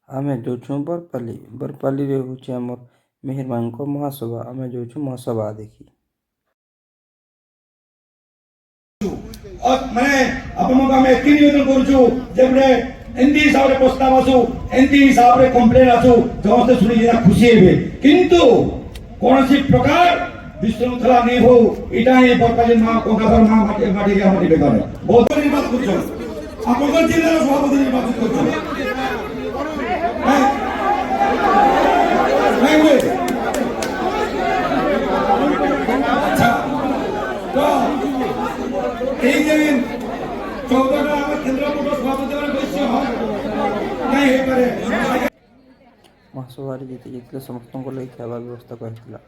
आमे जाऊँ बरपाली बरपाली रे होचे आमर मेहरबान को महासभा आमे जाऊँ महासभा देखी मैंने आपको आम एति निवेदन करुचु जे एंती हिसाब से प्रस्ताव आसु एंती हिसाब से कंप्लेन आसु समस्ते शुणी खुशी हेबे किंतु कौन सी प्रकार विशृंखला नहीं हो इटा ही बरपाली मां कोकाधर मां माटी माटी के माटी बेकार बहुत निर्वाचन करछो आपन जिल्ला सभापति निर्वाचन करछो महासभा जीते जीतले समस्त लगे खावा व्यवस्था करता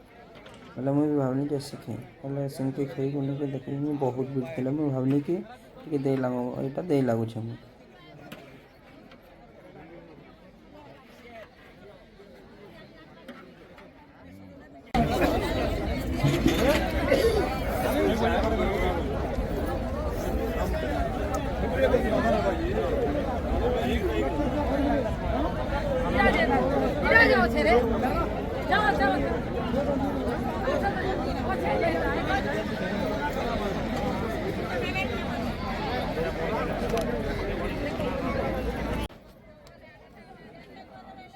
बोले मुझे भावनी कि आसिक बोले सेमती खाई के देखी बहुत भीड़ थी मुझे भावनी कि दे यहाँ दे लगुच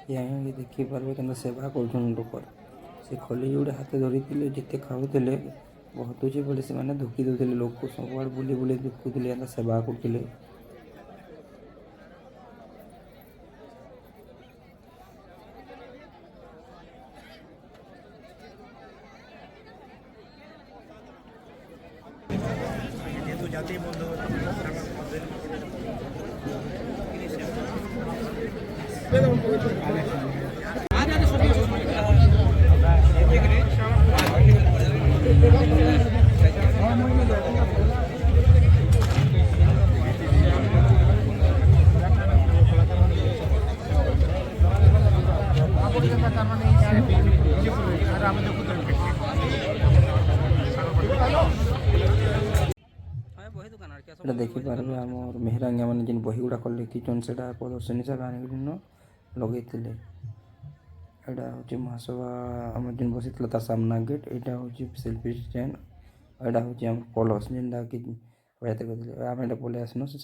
यहाँ देखिपारे के सेवा कर लोक से खोली जोड़े हाथ धरी जिते खाऊले बहुत अच्छे बोले से मैंने धुकी दौले लोक को सब बुले बुले धुकुले सेवा करते देखिपारे आम मेहरांगा मैंने जिन बही गुड़ाक लिखिन से प्रदर्शनी हिसाब से लगे यहाँ हूँ महासभा आम जिन बसी सामना गेट यहाँ हूँ सेल्फी स्टैंड यहाँ हूँ कलश जेनटा कि आम पलि आसन से